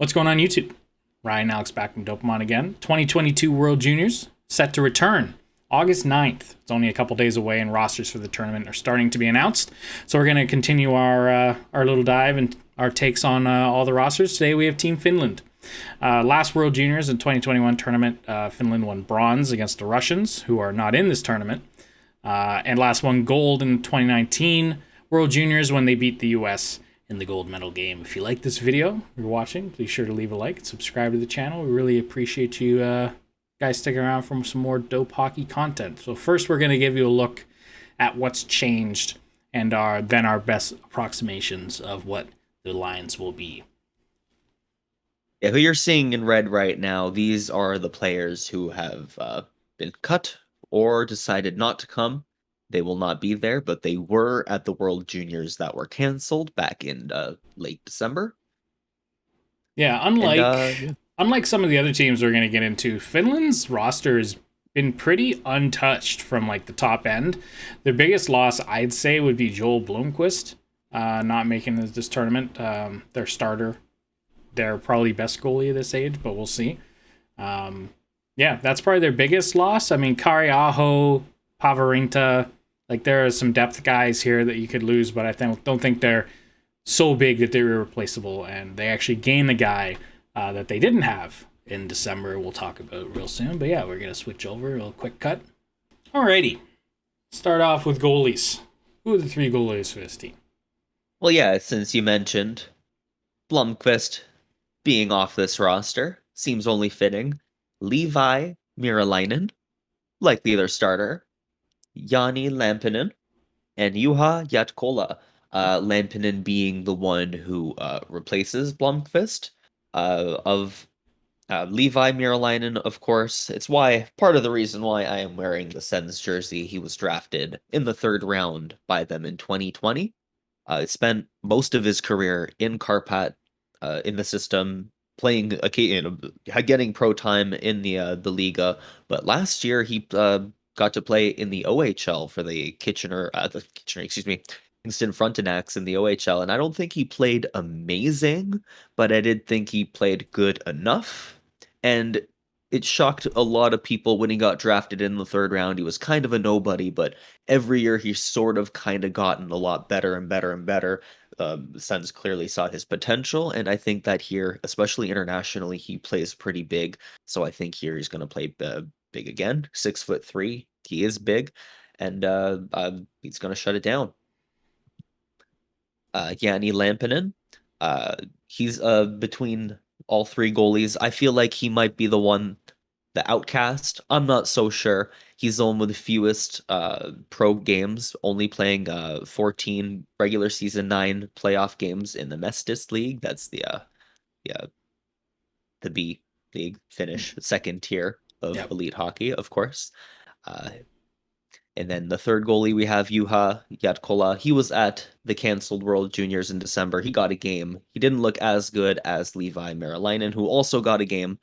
What's going on YouTube? Ryan Alex back from Dopamon again. 2022 World Juniors set to return August 9th. It's only a couple days away and rosters for the tournament are starting to be announced. So we're going to continue our little dive and our takes on all the rosters. Today we have Team Finland. Last World Juniors in 2021 tournament, Finland won bronze against the Russians, who are not in this tournament. And last won gold in 2019 World Juniors when they beat the U.S. in the gold medal game. If you like this video, you're watching, please sure to leave a like and subscribe to the channel. We really appreciate you guys sticking around for some more dope hockey content. So first, we're going to give you a look at what's changed and then our best approximations of what the lines will be. Yeah, who you're seeing in red right now, these are the players who have been cut or decided not to come. They will not be there, but they were at the World Juniors that were canceled back in late December. Yeah, unlike some of the other teams we're going to get into, Finland's roster has been pretty untouched from like the top end. Their biggest loss, I'd say, would be Joel Blomqvist not making this tournament. Their starter, their probably best goalie at this age, but we'll see. Yeah, that's probably their biggest loss. I mean, Kari-Aho, Pavarinta, like there are some depth guys here that you could lose, but I don't think they're so big that they're irreplaceable, and they actually gain the guy that they didn't have in December. We'll talk about real soon, but yeah, we're going to switch over, a little quick cut. Alrighty, start off with goalies. Who are the three goalies for this team? Well, yeah, since you mentioned Blomqvist being off this roster, seems only fitting. Leevi, Merilainen, likely their starter. Jani, Lampinen, and Juha, Jatkola. Lampinen being the one who replaces Blomqvist. Of Leevi, Merilainen, of course. It's part of the reason why I am wearing the Sens jersey. He was drafted in the third round by them in 2020. Spent most of his career in Karpat, in the system, playing getting pro time in the Liga. But last year he got to play in the OHL for the Kingston Frontenacs in the OHL, and I don't think he played amazing, but I did think he played good enough. And it shocked a lot of people when he got drafted in the third round. He was kind of a nobody, but every year he's sort of kind of gotten a lot better and better and better. Sens clearly saw his potential, and I think that here, especially internationally, he plays pretty big. So I think here he's going to play big again. 6'3", he is big, and he's going to shut it down. Jani Lampinen, he's between all three goalies. I feel like he might be the outcast. I'm not so sure. He's the one with the fewest pro games, only playing 14 regular season, 9 playoff games in the Mestis League. That's the B League, Finnish second tier of elite hockey, of course. And then the third goalie, we have Juha Jatkola. He was at the canceled World Juniors in December. He got a game. He didn't look as good as Leevi Merilainen, who also got a game.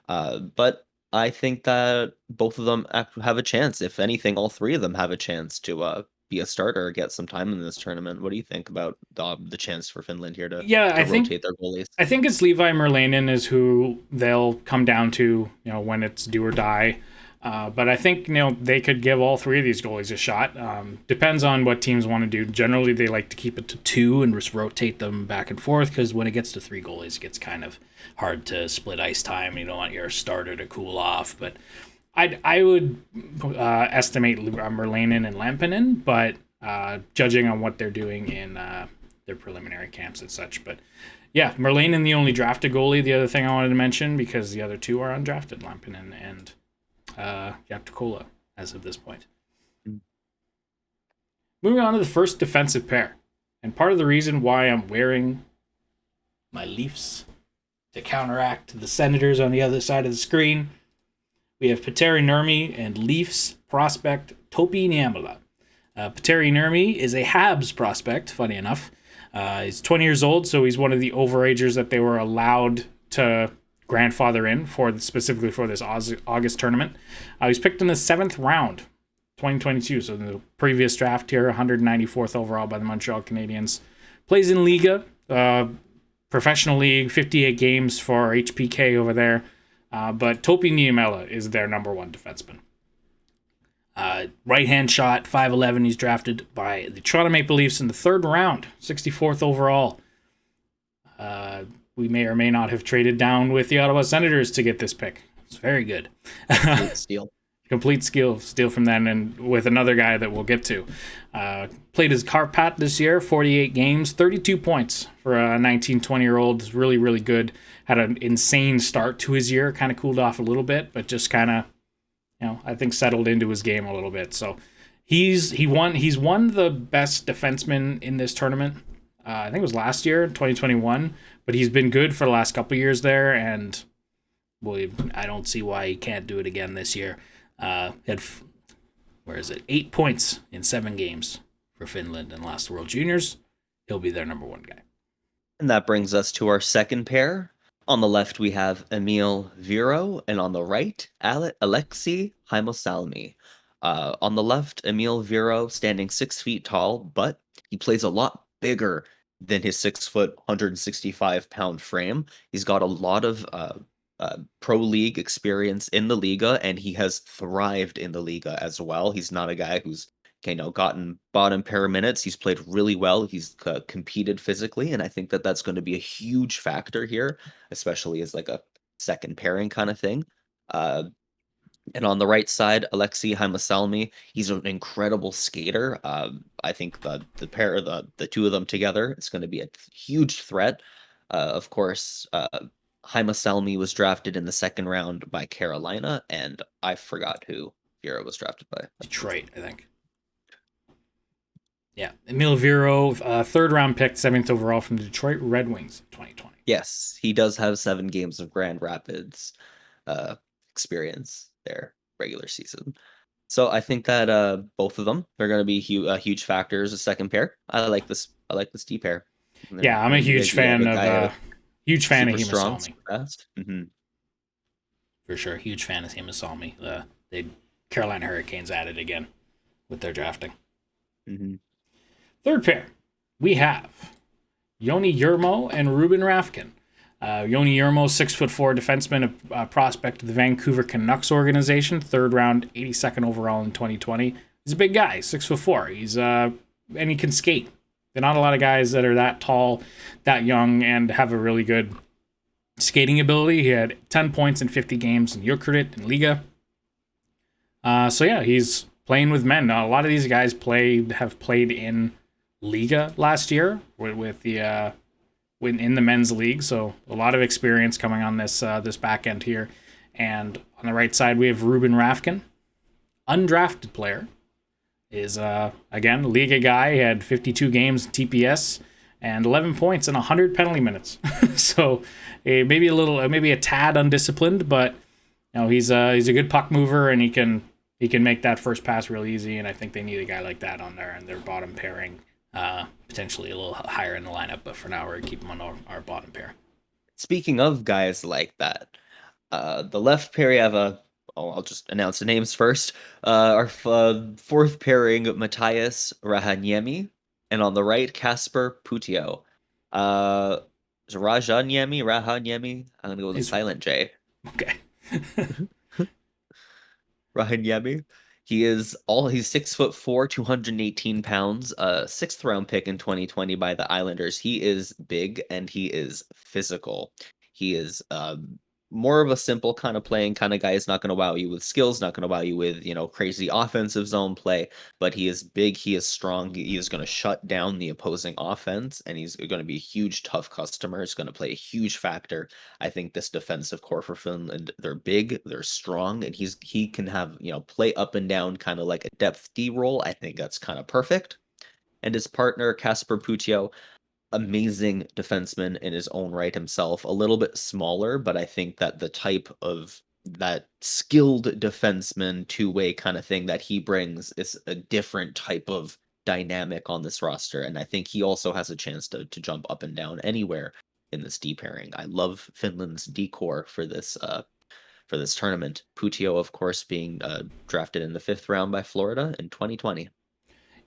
But I think that both of them have a chance. If anything, all three of them have a chance to be a starter or get some time in this tournament. What do you think about the chance for Finland here to rotate their goalies? I think it's Leevi Merilainen is who they'll come down to, when it's do or die. But I think they could give all three of these goalies a shot. Depends on what teams want to do. Generally, they like to keep it to 2 and just rotate them back and forth, because when it gets to 3 goalies, it gets kind of hard to split ice time. You don't want your starter to cool off. But I would estimate Merilainen and Lampinen, but judging on what they're doing in their preliminary camps and such. But yeah, Merilainen, the only drafted goalie. The other thing I wanted to mention, because the other two are undrafted, Lampinen and Jatkola as of this point. Moving on to the first defensive pair. And part of the reason why I'm wearing my Leafs to counteract the Senators on the other side of the screen, we have Petteri Nurmi and Leafs prospect Topi Niemela. Petteri Nurmi is a Habs prospect, funny enough. He's 20 years old, so he's one of the overagers that they were allowed to grandfather in specifically for this August tournament. He was picked in the 7th round, 2022, so the previous draft here, 194th overall by the Montreal Canadiens. Plays in Liga, professional league, 58 games for HPK over there. But Topi Niemela is their number one defenseman. Right-hand shot, 5'11". He's drafted by the Toronto Maple Leafs in the third round, 64th overall. We may or may not have traded down with the Ottawa Senators to get this pick. It's very good. Steal. Complete steal from them, and with another guy that we'll get to. Played as Karpat this year, 48 games, 32 points for a 19, 20-year-old. Really, really good. Had an insane start to his year, kind of cooled off a little bit, but just kind of, I think settled into his game a little bit. So he's won the best defenseman in this tournament. I think it was last year, 2021, but he's been good for the last couple of years there, and I don't see why he can't do it again this year. Had 8 points in 7 games for Finland in last World Juniors. He'll be their number one guy. And that brings us to our second pair. On the left, we have Eemil Viro, and on the right, Aleksi Haimosalmi. On the left, Eemil Viro, standing 6 feet tall, but he plays a lot bigger than his 6 foot, 165-pound frame. He's got a lot of pro league experience in the Liga, and he has thrived in the Liga as well. He's not a guy who's gotten bottom pair minutes. He's played really well. He's competed physically, and I think that that's going to be a huge factor here, especially as like a second pairing kind of thing. And on the right side, Aleksi Haimosalmi, he's an incredible skater. I think the pair, the two of them together, it's going to be a huge threat. Of course, Haimosalmi was drafted in the second round by Carolina, and I forgot who Viro was drafted by. Detroit, I think. Yeah, Eemil Viro, third round pick, 7th overall from the Detroit Red Wings, 2020. Yes, he does have 7 games of Grand Rapids experience there, regular season. So I think that both of them are going to be huge factors. A second pair. I like this D pair. Yeah, I'm a huge fan of Haimosalmi. Mm-hmm. For sure, huge fan of Haimosalmi. The Carolina Hurricanes at it again with their drafting. Mm-hmm. Third pair, we have Joni Jurmo and Ruben Rafkin. Joni Jurmo, 6'4" defenseman, a prospect of the Vancouver Canucks organization, third round, 82nd overall in 2020. He's a big guy, 6'4". He's and he can skate. There are not a lot of guys that are that tall, that young, and have a really good skating ability. He had 10 points in 50 games in Jokerit and Liga. So yeah, he's playing with men. Now, a lot of these guys have played in Liga last year with the in the men's league, so a lot of experience coming on this back end here. And on the right side, we have Ruben Rafkin, undrafted player. Is again Liga guy. He had 52 games in TPS and 11 points and 100 penalty minutes. So maybe a tad undisciplined, but he's a good puck mover, and he can make that first pass real easy. And I think they need a guy like that on there and their bottom pairing. Potentially a little higher in the lineup, but for now we're going to keep him on our bottom pair. Speaking of guys like that, the left pair we have I'll just announce the names first. Our fourth pairing, Matthias Rahaniemi, and on the right, Kasper Putio. Is it Rahaniemi? I'm going to go with a silent J. Okay. Rahaniemi. He's 6'4", 218 pounds, 6th round pick in 2020 by the Islanders. He is big and he is physical. He is more of a simple kind of playing kind of guy. He's not going to wow you with skills, not going to wow you with, crazy offensive zone play, but he is big, he is strong, he is going to shut down the opposing offense, and he's going to be a huge, tough customer. He's going to play a huge factor. I think this defensive core for Finland, they're big, they're strong, and he can have, play up and down kind of like a depth D role. I think that's kind of perfect. And his partner, Kasper Putio, amazing defenseman in his own right himself, a little bit smaller, but I think that the type of that skilled defenseman two-way kind of thing that he brings is a different type of dynamic on this roster, and I think he also has a chance to jump up and down anywhere in this D pairing. I love Finland's D core for this tournament. Putio, of course, being drafted in the 5th round by Florida in 2020.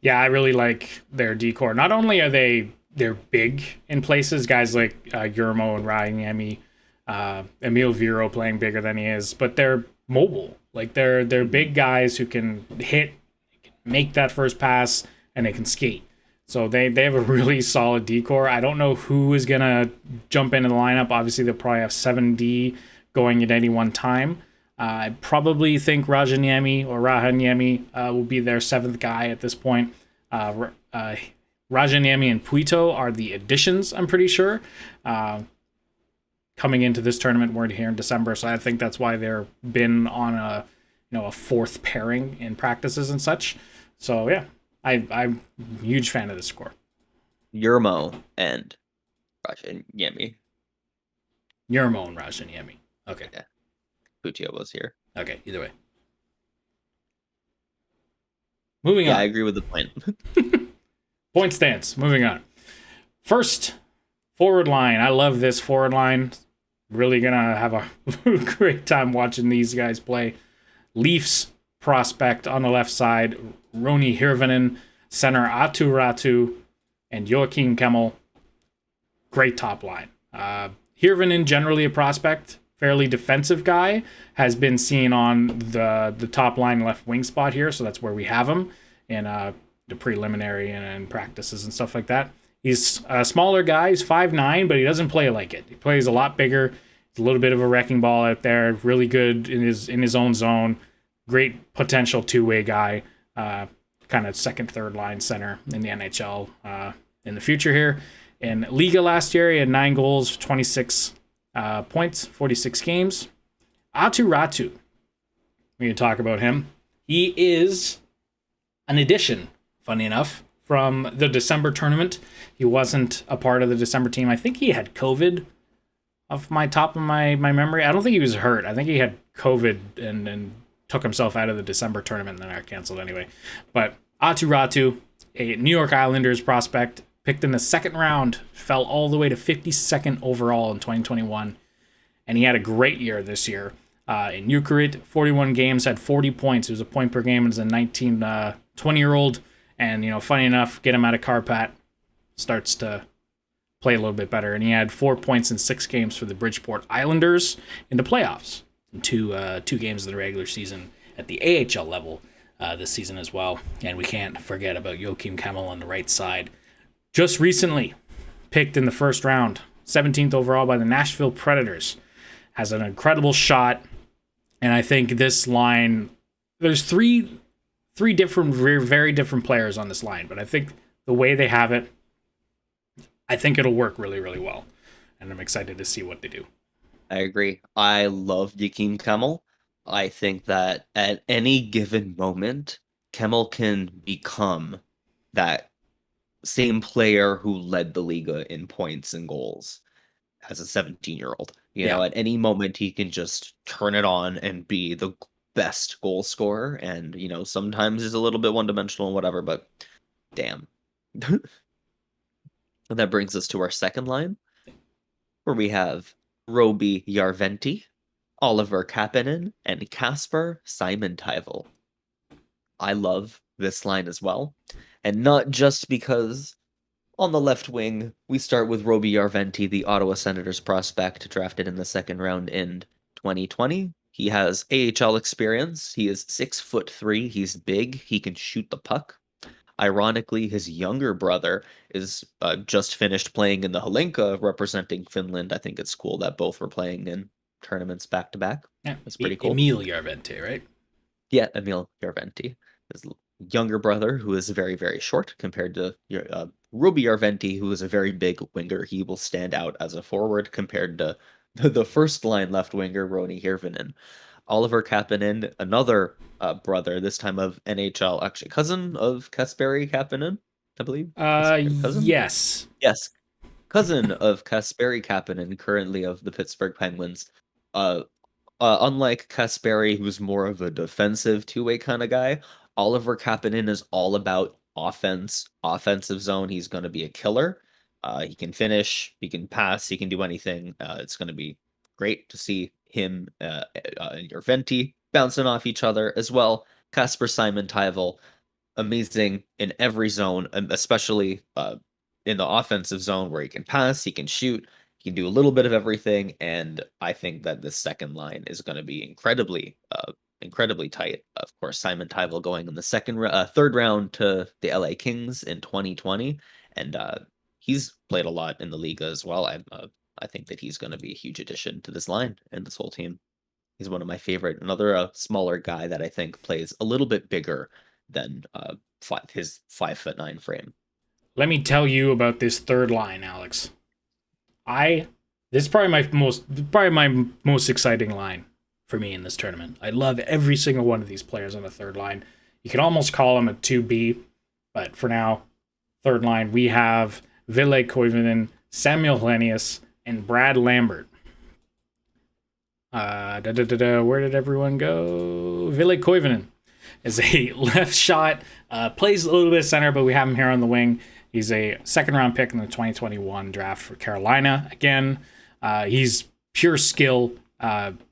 Yeah, I really like their D core. Not only are they they're big in places. Guys like Yurmo and Ryan Eemil Viro playing bigger than he is, but they're mobile. Like they're big guys who can hit, make that first pass, and they can skate. So they have a really solid D-core. I don't know who is going to jump into the lineup. Obviously, they'll probably have 7D going at any one time. I probably think Rajaniemi will be their seventh guy at this point. Rajaniemi and Puito are the additions, I'm pretty sure. Coming into this tournament, we're here in December, so I think that's why they're been on a fourth pairing in practices and such. So yeah, I'm a huge fan of this score. Yurmo and Rajaniemi. Yurmo and Rajaniemi. Okay. Yeah. Puccio was here. Okay, either way. Moving on. I agree with the point. Point stance. Moving on. First, forward line. I love this forward line. Really gonna have a great time watching these guys play. Leafs prospect on the left side. Roni Hirvonen. Center Aatu Ratu. And Joakim Kemell. Great top line. Hirvonen, generally a prospect. Fairly defensive guy, has been seen on the top line left wing spot here, so that's where we have him in the preliminary and practices and stuff like that. He's a smaller guy, he's 5'9", but he doesn't play like it. He plays a lot bigger. He's a little bit of a wrecking ball out there, really good in his own zone. Great potential two-way guy, kind of second, third line center in the NHL in the future here. In Liga last year, he had 9 goals, 26 points, 46 games. Aatu Ratu, we can talk about him. He is an addition, funny enough, from the December tournament. He wasn't a part of the December team. I think he had COVID off my top of my memory. I don't think he was hurt. I think he had COVID and took himself out of the December tournament and then got canceled anyway. But Aatu Ratu, a New York Islanders prospect, picked in the second round, fell all the way to 52nd overall in 2021, and he had a great year this year. In Eucharist, 41 games, had 40 points. It was a point per game as a 20-year-old, and funny enough, get him out of Karpat, starts to play a little bit better, and he had 4 points in 6 games for the Bridgeport Islanders in the playoffs, in two games of the regular season at the AHL level this season as well. And we can't forget about Joakim Kemell on the right side. Just recently picked in the first round, 17th overall by the Nashville Predators. Has an incredible shot. And I think this line, there's three different, very different players on this line. But I think the way they have it, I think it'll work really, really well. And I'm excited to see what they do. I agree. I love Joakim Kemell. I think that at any given moment, Kemell can become that same player who led the Liga in points and goals as a 17-year-old. You know, at any moment he can just turn it on and be the best goal scorer. And, sometimes he's a little bit one-dimensional and whatever, but damn. And that brings us to our second line, where we have Roby Jarventie, Oliver Kapanen, and Kasper Simon-Taival. I love this line as well. And not just because on the left wing, we start with Roby Jarventie, the Ottawa Senators prospect, drafted in the second round in 2020. He has AHL experience. He is 6'3". He's big. He can shoot the puck. Ironically, his younger brother is just finished playing in the Helenka, representing Finland. I think it's cool that both were playing in tournaments back to back. Yeah, it's pretty cool. Eemil Jarventie, right? Yeah, Eemil Jarventie. His younger brother, who is very, very short compared to Roby Jarventie, who is a very big winger. He will stand out as a forward compared to the first line left winger, Roni Hirvonen. Oliver Kapanen, another brother, this time of NHL, actually cousin of Kasperi Kapanen, I believe. Cousin? Yes. Yes. Cousin of Kasperi Kapanen, currently of the Pittsburgh Penguins. Unlike Kasperi, who's more of a defensive two-way kind of guy, Oliver Kapanen is all about offensive zone. He's going to be a killer. He can finish, he can pass, he can do anything. It's going to be great to see him and Jarventie bouncing off each other as well. Kasper Simon-Taival, amazing in every zone, especially in the offensive zone where he can pass, he can shoot, he can do a little bit of everything, and I think that the second line is going to be incredibly tight. Of course, Simon Tyvel going in the third round to the LA Kings in 2020, and he's played a lot in the league as well. I think that he's going to be a huge addition to this line and this whole team. He's one of my favorite. Another smaller guy that I think plays a little bit bigger than his 5'9" frame. Let me tell you about this third line, Alex. This is probably my most exciting line for me in this tournament. I love every single one of these players on the third line. You could almost call them a 2B, but for now, third line, we have Ville Koivunen, Samuel Helenius, and Brad Lambert. Where did everyone go? Ville Koivunen is a left shot, plays a little bit of center, but we have him here on the wing. He's a second-round pick in the 2021 draft for Carolina. Again, he's pure skill.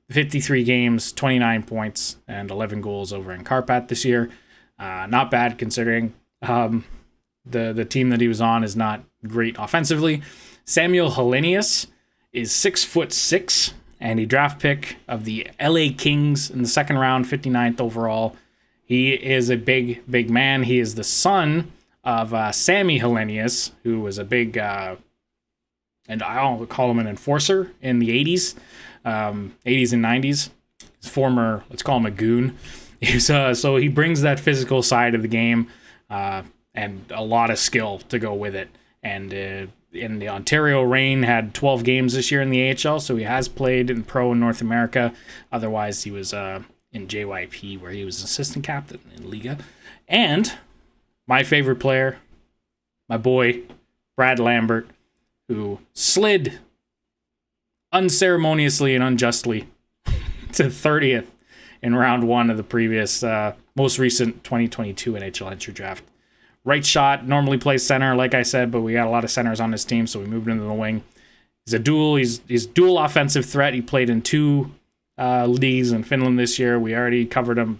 53 games, 29 points, and 11 goals over in Karpat this year. Not bad considering the team that he was on is not great offensively. Samuel Helenius is 6'6", and a draft pick of the LA Kings in the second round, 59th overall. He is a big man. He is the son of Sammy Helenius, who was a big, and I'll call him an enforcer in the 80s and 90s. His former, let's call him a goon. So he brings that physical side of the game and a lot of skill to go with it. And in the Ontario Reign, had 12 games this year in the AHL, so he has played in pro in North America. Otherwise, he was in JYP, where he was assistant captain in Liga. And my favorite player, my boy, Brad Lambert, who slid unceremoniously and unjustly to 30th in round one of the previous, most recent 2022 NHL entry draft. Right shot, normally plays center, like I said, but we got a lot of centers on this team, so we moved into the wing. He's dual offensive threat. He played in two leagues in Finland this year. We already covered him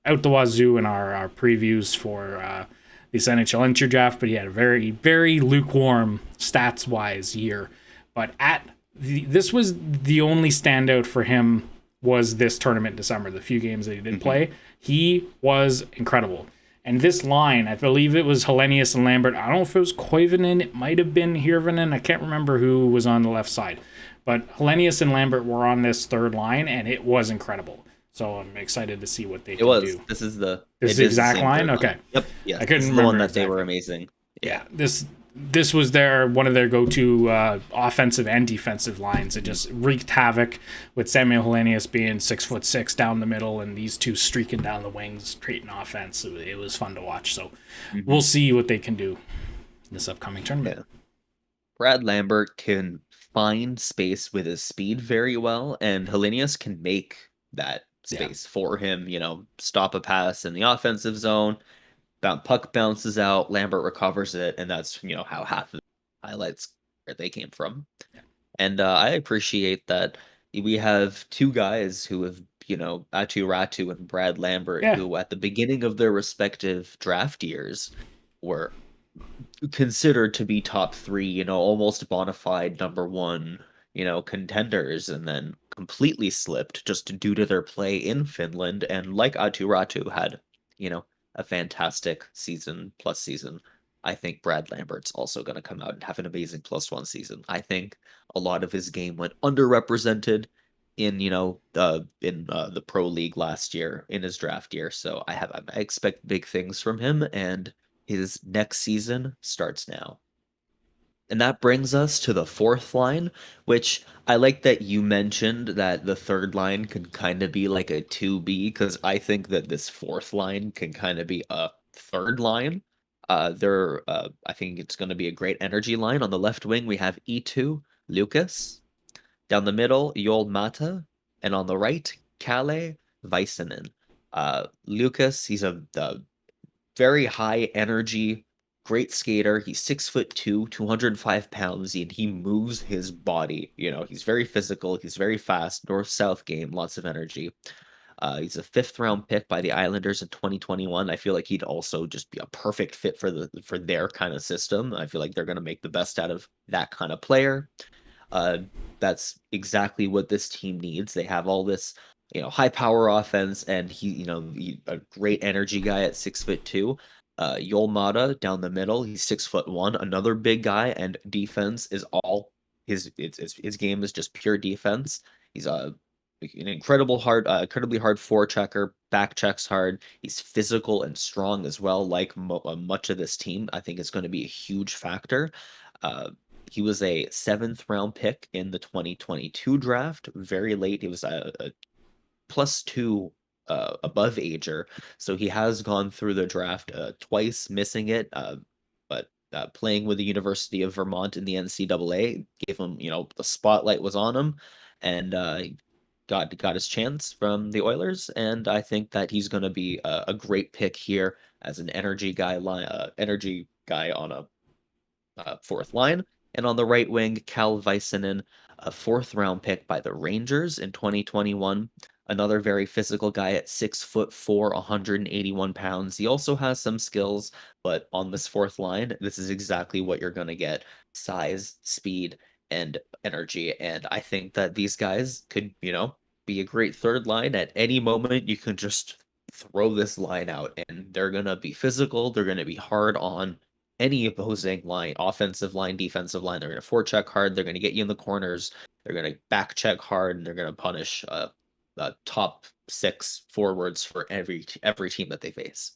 out the wazoo in our previews for this NHL entry draft, but he had a very, very lukewarm stats-wise year. But this was the only standout for him was this tournament in December, the few games that he did play. He was incredible. And this line, I believe it was Helenius and Lambert. I don't know if it was Koivunen. It might have been Hirvonen. I can't remember who was on the left side. But Helenius and Lambert were on this third line, and it was incredible. So I'm excited to see what they can do. This is the exact line? Okay. Yep. Yeah. I couldn't remember the one that exactly. they were amazing. Yeah. This was one of their go-to offensive and defensive lines. It just wreaked havoc with Samuel Helenius being 6'6" down the middle and these two streaking down the wings, creating offense. It was fun to watch. So we'll see what they can do in this upcoming tournament. Yeah. Brad Lambert can find space with his speed very well, and Helenius can make that space for him, stop a pass in the offensive zone. Puck bounces out, Lambert recovers it, and that's how half of the highlights where they came from. Yeah. And I appreciate that we have two guys who have, Atu Ratu and Brad Lambert, who at the beginning of their respective draft years were considered to be top three, almost bona fide number one, contenders, and then completely slipped just due to their play in Finland. And like Atu Ratu had, a fantastic season. I think Brad Lambert's also going to come out and have an amazing +1 season. I think a lot of his game went underrepresented in the pro league last year in his draft year. So I expect big things from him, and his next season starts now. And that brings us to the fourth line, which I like that you mentioned that the third line can kind of be like a 2B, because I think that this fourth line can kind of be a third line. I think it's going to be a great energy line. On the left wing, we have E2, Lucas. Down the middle, Joel Mata. And on the right, Kalle Väisänen. Lucas, he's a very high energy, great skater. He's 6'2", 205 pounds, and he moves his body. He's very physical. He's very fast. North-south game, lots of energy. He's a 5th-round pick by the Islanders in 2021. I feel like he'd also just be a perfect fit for their kind of system. I feel like they're going to make the best out of that kind of player. That's exactly what this team needs. They have all this, high power offense, and a great energy guy at 6'2". Yolmada down the middle, he's 6'1", another big guy, and defense is all his game is just pure defense. He's an incredibly hard forechecker, back checks hard. He's physical and strong as well. Like much of this team, I think is going to be a huge factor. He was a 7th-round pick in the 2022 draft, very late. He was a +2 above ager, so he has gone through the draft twice, missing it, but playing with the University of Vermont in the NCAA gave him, the spotlight was on him, and got his chance from the Oilers, and I think that he's going to be a great pick here as an energy guy on a 4th line. And on the right wing, Cal Väisänen, a 4th-round pick by the Rangers in 2021. Another very physical guy at 6'4", 181 pounds. He also has some skills, but on this 4th line, this is exactly what you're going to get: size, speed, and energy. And I think that these guys could, be a great 3rd line. At any moment, you can just throw this line out, and they're going to be physical. They're going to be hard on any opposing line, offensive line, defensive line. They're going to forecheck hard. They're going to get you in the corners. They're going to back check hard, and they're going to punish top 6 forwards for every team that they face.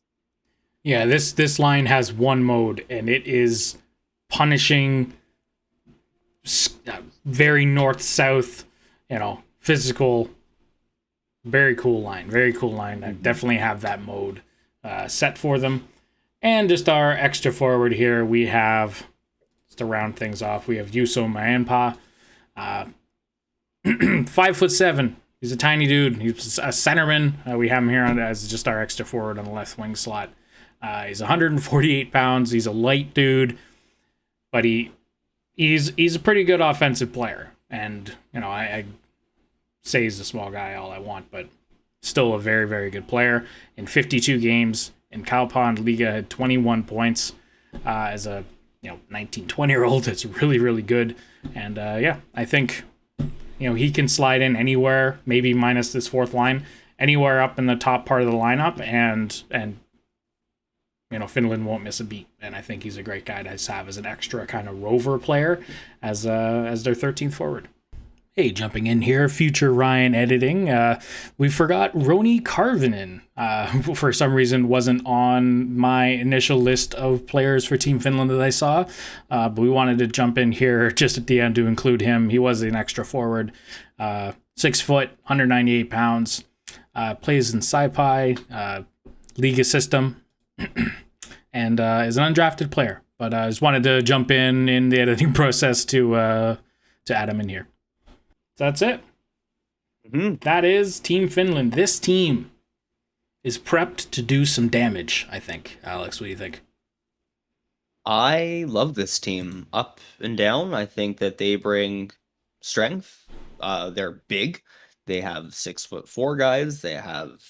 Yeah, this line has one mode, and it is punishing, very north-south, physical. Very cool line. Very cool line. I definitely have that mode set for them. And just our extra forward here, we have, just to round things off, we have Juuso Mäenpää, 5'7". He's a tiny dude. He's a centerman. We have him here as just our extra forward on the left wing slot. He's 148 pounds. He's a light dude, but he's a pretty good offensive player. And I say he's a small guy all I want, but still a very, very good player. In 52 games in KalPa and Liga, had 21 points as a 19, 20-year-old. It's really, really good. And I think he can slide in anywhere, maybe minus this 4th line, anywhere up in the top part of the lineup, and Finland won't miss a beat. And I think he's a great guy to have as an extra kind of rover player as their 13th forward. Hey, jumping in here, future Ryan editing. We forgot Roni Karvinen. For some reason, wasn't on my initial list of players for Team Finland that I saw. But we wanted to jump in here just at the end to include him. He was an extra forward, 6 foot, 198 pounds. Plays in Saipai, Liga system, and is an undrafted player. But I just wanted to jump in the editing process to add him in here. That's it. Mm-hmm. That is Team Finland. This team is prepped to do some damage, I think. Alex, what do you think? I love this team up and down. I think that they bring strength. They're big. They have 6'4" guys. They have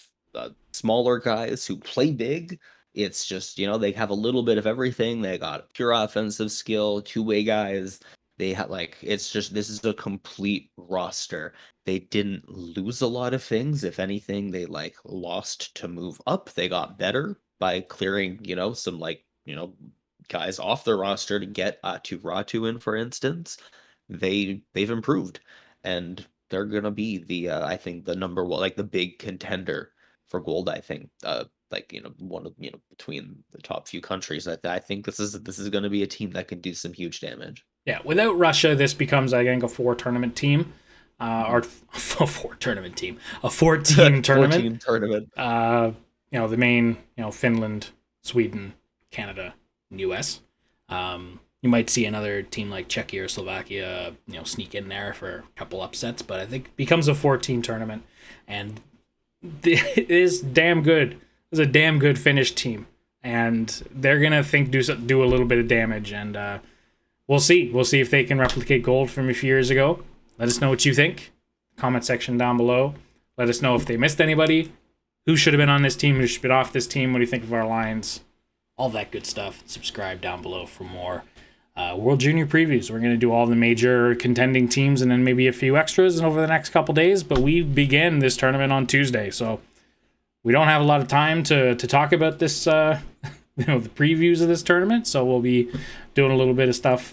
smaller guys who play big. It's just, they have a little bit of everything. They got pure offensive skill, 2-way guys. They had this is a complete roster. They didn't lose a lot of things. If anything, they lost to move up. They got better by clearing, some guys off the roster to get Ratu in, for instance. They've improved, and they're gonna be I think the number one, the big contender for gold. I think one of between the top few countries. I think this is going to be a team that can do some huge damage. Yeah, without Russia, this becomes, I think, a 4-tournament team. Or a 4-tournament team. A 14 tournament. 14 tournament. The main, Finland, Sweden, Canada, and US. You might see another team like Czechia or Slovakia, sneak in there for a couple upsets, but I think it becomes a 14 tournament, and it is damn good. It's a damn good Finnish team, and they're gonna do a little bit of damage, and we'll see. We'll see if they can replicate gold from a few years ago. Let us know what you think. Comment section down below. Let us know if they missed anybody. Who should have been on this team? Who should have been off this team? What do you think of our lines? All that good stuff. Subscribe down below for more World Junior previews. We're going to do all the major contending teams and then maybe a few extras over the next couple days. But we begin this tournament on Tuesday, so we don't have a lot of time to talk about this, the previews of this tournament. So we'll be doing a little bit of stuff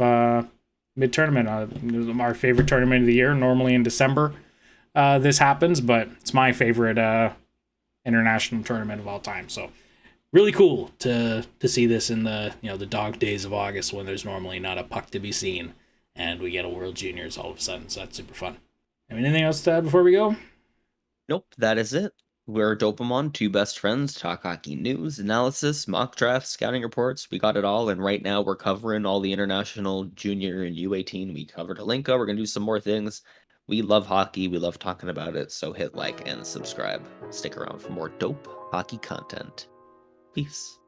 mid-tournament. Our favorite tournament of the year, normally in December. This happens, but it's my favorite international tournament of all time. So really cool to see this in the the dog days of August when there's normally not a puck to be seen, and we get a World Juniors all of a sudden. So that's super fun. Anything else to add before we go? Nope, that is it. We're Dopamon, two best friends, talk hockey news, analysis, mock drafts, scouting reports. We got it all, and right now we're covering all the international junior and U18. We covered Alinka. We're gonna do some more things. We love hockey. We love talking about it. So hit like and subscribe. Stick around for more dope hockey content. Peace.